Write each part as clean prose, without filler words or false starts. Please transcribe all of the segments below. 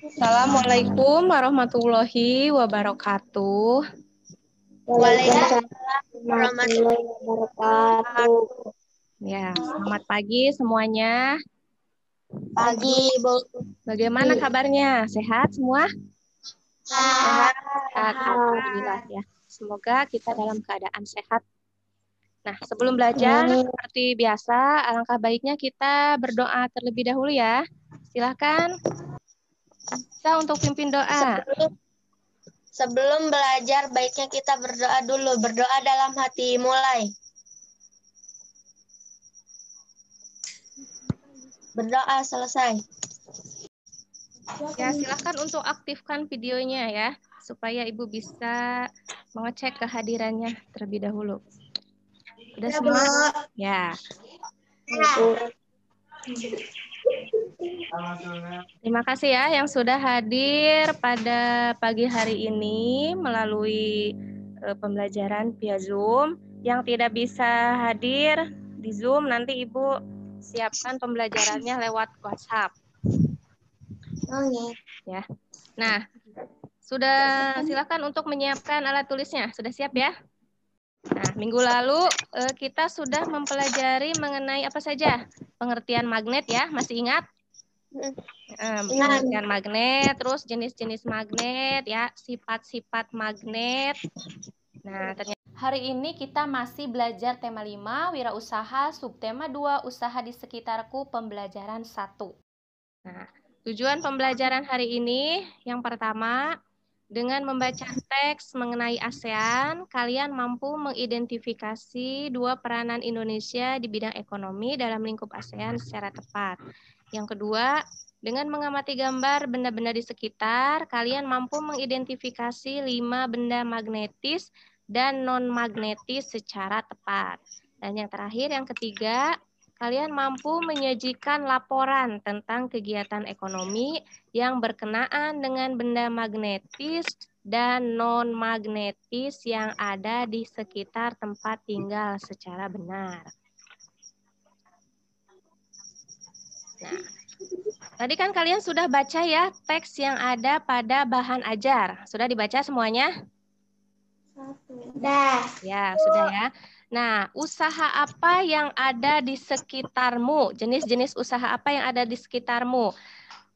Assalamualaikum warahmatullahi wabarakatuh. Waalaikumsalam warahmatullahi wabarakatuh. Ya, selamat pagi semuanya. Pagi, Bu. Bagaimana kabarnya? Sehat semua? Sehat. Alhamdulillah ya. Semoga kita dalam keadaan sehat. Nah, sebelum belajar seperti biasa, alangkah baiknya kita berdoa terlebih dahulu ya. Silahkan kita untuk pimpin doa. Sebelum belajar, baiknya kita berdoa dulu. Berdoa dalam hati, mulai. Berdoa selesai. Ya, silahkan untuk aktifkan videonya ya, supaya Ibu bisa mengecek kehadirannya terlebih dahulu. Udah semua? Ya. Terima kasih ya yang sudah hadir pada pagi hari ini melalui pembelajaran via Zoom. Yang tidak bisa hadir di Zoom, nanti Ibu siapkan pembelajarannya lewat WhatsApp. Ya. Nah, sudah silakan untuk menyiapkan alat tulisnya. Sudah siap ya? Nah, minggu lalu kita sudah mempelajari mengenai apa saja? Pengertian magnet ya, masih ingat? Pengertian magnet, terus jenis-jenis magnet ya, sifat-sifat magnet. Nah, ternyata hari ini kita masih belajar tema 5, wirausaha, subtema 2, usaha di sekitarku, pembelajaran 1. Nah, tujuan pembelajaran hari ini yang pertama, dengan membaca teks mengenai ASEAN, kalian mampu mengidentifikasi dua peranan Indonesia di bidang ekonomi dalam lingkup ASEAN secara tepat. Yang kedua, dengan mengamati gambar benda-benda di sekitar, kalian mampu mengidentifikasi 5 benda magnetis dan non-magnetis secara tepat. Dan yang terakhir, yang ketiga, kalian mampu menyajikan laporan tentang kegiatan ekonomi yang berkenaan dengan benda magnetis dan non-magnetis yang ada di sekitar tempat tinggal secara benar. Nah, tadi kan kalian sudah baca ya teks yang ada pada bahan ajar. Sudah dibaca semuanya? Sudah. Ya, sudah ya. Nah, usaha apa yang ada di sekitarmu? Jenis-jenis usaha apa yang ada di sekitarmu?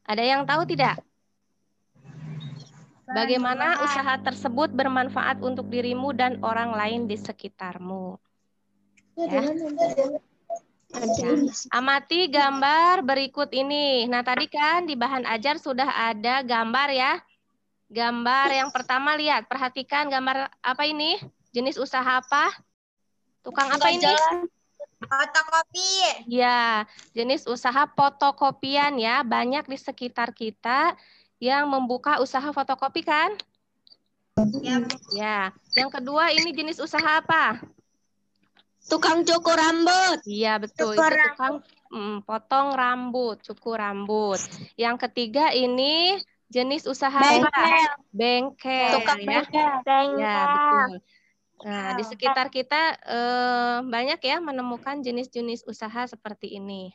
Ada yang tahu tidak? Bagaimana usaha tersebut bermanfaat untuk dirimu dan orang lain di sekitarmu? Ya. Ya. Amati gambar berikut ini. Nah, tadi kan di bahan ajar sudah ada gambar ya. Gambar yang pertama lihat, perhatikan gambar apa ini? Jenis usaha apa? Tukang apa ini? Fotokopi. Ya, jenis usaha fotokopian ya. Banyak di sekitar kita yang membuka usaha fotokopi kan? Ya. Yang kedua ini jenis usaha apa? Tukang cukur rambut. Iya, betul. Itu tukang potong rambut, cukur rambut. Yang ketiga ini jenis usaha apa? Bengkel. Tukang Ya. bengkel. Ya, betul. Nah, di sekitar kita banyak ya menemukan jenis-jenis usaha seperti ini.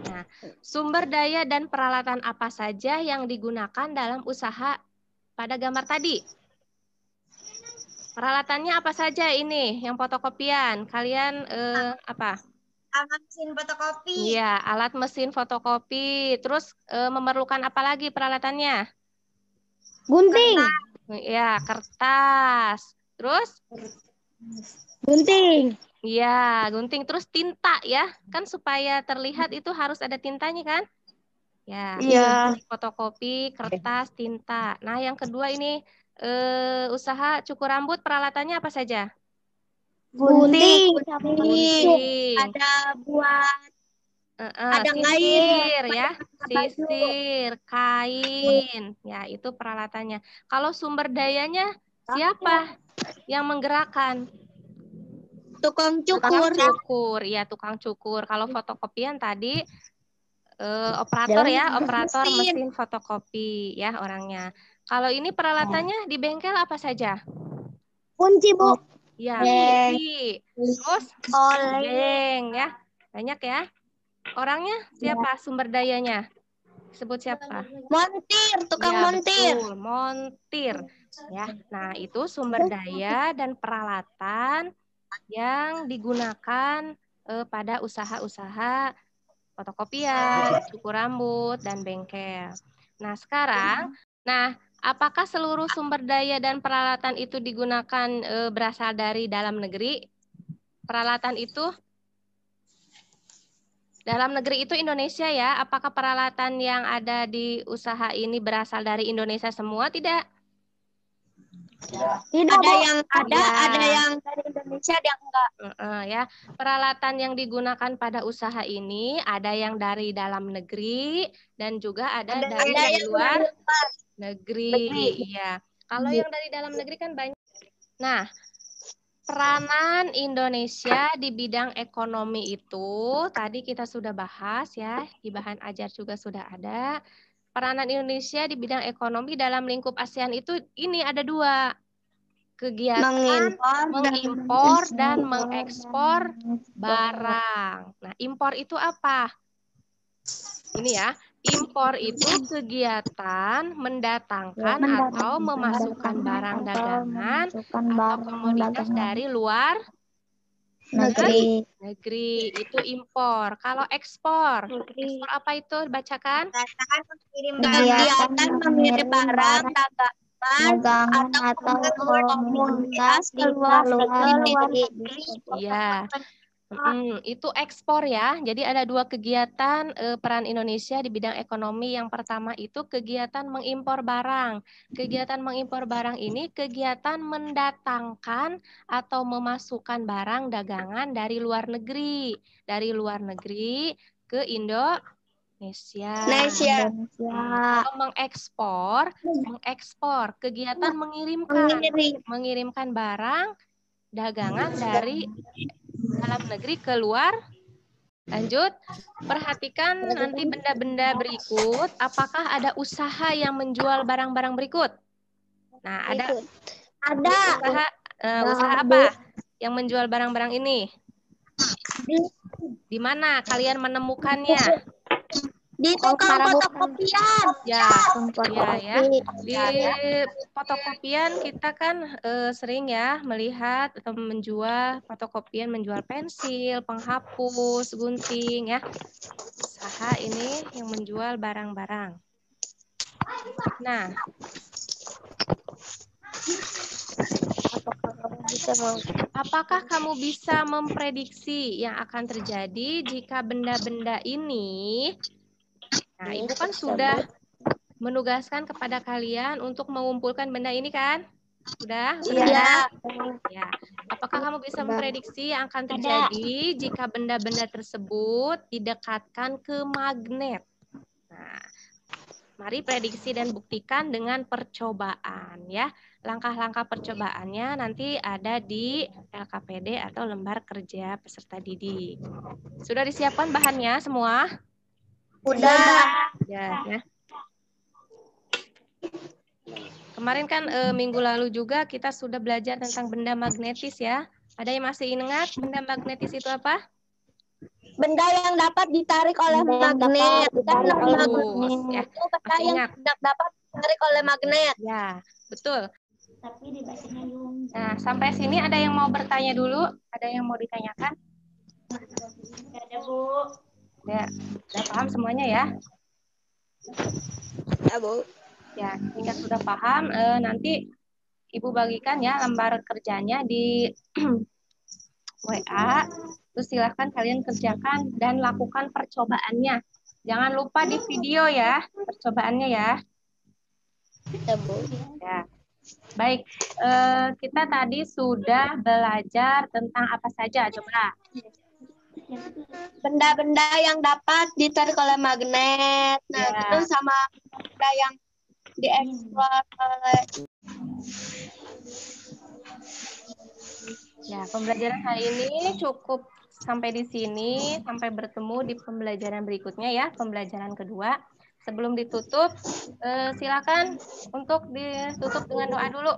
Nah, sumber daya dan peralatan apa saja yang digunakan dalam usaha pada gambar tadi? Peralatannya apa saja ini yang fotokopian? Kalian apa? Alat mesin fotokopi. Iya, alat mesin fotokopi. Terus memerlukan apa lagi peralatannya? Gunting. Ya, kertas. Terus? Gunting. Iya, gunting. Terus tinta ya. Kan supaya terlihat itu harus ada tintanya kan? Ya, Iya. fotokopi, kertas, tinta. Nah, yang kedua ini usaha cukur rambut, peralatannya apa saja? Gunting. Gunting. Ada buat ada Sisir kain. ya, sisir, kain. Ya, itu peralatannya. Kalau sumber dayanya siapa yang menggerakkan? Tukang Tukang cukur. cukur, ya tukang cukur. Kalau fotokopian tadi operator ya, operator mesin fotokopi ya orangnya. Kalau ini peralatannya di bengkel apa saja? Kunci, Bu. Ya, kunci. Terus Oleng. obeng ya. Banyak ya. Orangnya siapa? Sumber dayanya? Sebut siapa? Montir, tukang Ya, montir. betul, montir. Ya, nah itu sumber daya dan peralatan yang digunakan pada usaha-usaha fotokopian, cukur rambut, dan bengkel. Nah, sekarang, apakah seluruh sumber daya dan peralatan itu digunakan berasal dari dalam negeri? Peralatan itu dalam negeri itu Indonesia ya. Apakah peralatan yang ada di usaha ini berasal dari Indonesia semua? Tidak. Ada yang dari Indonesia, ada yang enggak. Ya, peralatan yang digunakan pada usaha ini ada yang dari dalam negeri dan juga ada dari luar negeri. Iya. Kalau yang dari dalam negeri kan banyak. Nah, peranan Indonesia di bidang ekonomi itu tadi kita sudah bahas ya, di bahan ajar juga sudah ada. Peranan Indonesia di bidang ekonomi dalam lingkup ASEAN itu ini ada 2. Kegiatan mengimpor dan mengekspor barang. Nah, impor itu apa? Ini ya, impor itu kegiatan mendatangkan atau memasukkan barang dagangan atau komoditas dari luar negeri. Itu impor. Kalau ekspor apa itu? Bacakan. Kegiatan mengirim barang dagangan atau komoditas ke luar negeri. Iya. Itu ekspor ya. Jadi ada 2 kegiatan peran Indonesia di bidang ekonomi. Yang pertama itu kegiatan mengimpor barang. Kegiatan mengimpor barang ini kegiatan mendatangkan atau memasukkan barang dagangan dari luar negeri. Dari luar negeri ke Indonesia. Kalau mengekspor kegiatan mengirimkan barang dagangan dari dalam negeri keluar. Lanjut, perhatikan nanti benda-benda berikut. Apakah ada usaha yang menjual barang-barang berikut? Nah, ada. Usaha apa yang menjual barang-barang ini? Di mana kalian menemukannya? Di tukang fotokopian. Ya. Di fotokopian kita kan sering ya melihat atau menjual fotokopian, menjual pensil, penghapus, gunting ya. Usaha ini yang menjual barang-barang. Nah, apakah kamu bisa memprediksi yang akan terjadi jika benda-benda ini? Nah, Ibu kan sudah menugaskan kepada kalian untuk mengumpulkan benda ini kan? Sudah? Iya. Ya. Apakah kamu bisa memprediksi yang akan terjadi jika benda-benda tersebut didekatkan ke magnet? Nah, mari prediksi dan buktikan dengan percobaan ya. Langkah-langkah percobaannya nanti ada di LKPD atau lembar kerja peserta didik. Sudah disiapkan bahannya semua? Udah. Ya. Kemarin kan minggu lalu juga kita sudah belajar tentang benda magnetis ya. Ada yang masih ingat benda magnetis itu apa? Benda yang dapat ditarik oleh magnet. Ya, Itu benda yang dapat ditarik oleh magnet. Ya, betul. Nah, sampai sini ada yang mau bertanya dulu? Ada yang mau ditanyakan? Ada, Bu. Ya, udah paham semuanya ya? Ya, Bu. Ya, jika sudah paham, nanti Ibu bagikan ya lembar kerjanya di WA. Terus silahkan kalian kerjakan dan lakukan percobaannya. Jangan lupa di video ya, percobaannya ya. Ya, Bu. Ya. Baik, kita tadi sudah belajar tentang apa saja, coba. Benda-benda yang dapat ditarik oleh magnet. Nah, terus sama benda yang diekspor oleh. Ya, pembelajaran hari ini cukup sampai di sini. Sampai bertemu di pembelajaran berikutnya ya, pembelajaran kedua. Sebelum ditutup, silakan untuk ditutup dengan doa dulu.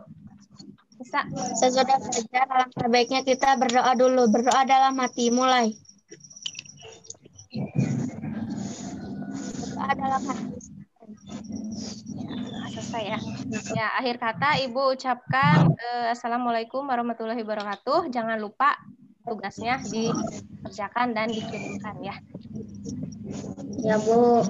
Bisa. Sesudah belajar, alangkah baiknya kita berdoa dulu. Berdoa dalam hati, mulai. adalah kata ya, selesai ya. Ya, akhir kata Ibu ucapkan Assalamualaikum warahmatullahi wabarakatuh. Jangan lupa tugasnya dikerjakan dan dikirimkan ya. Ya, Bu.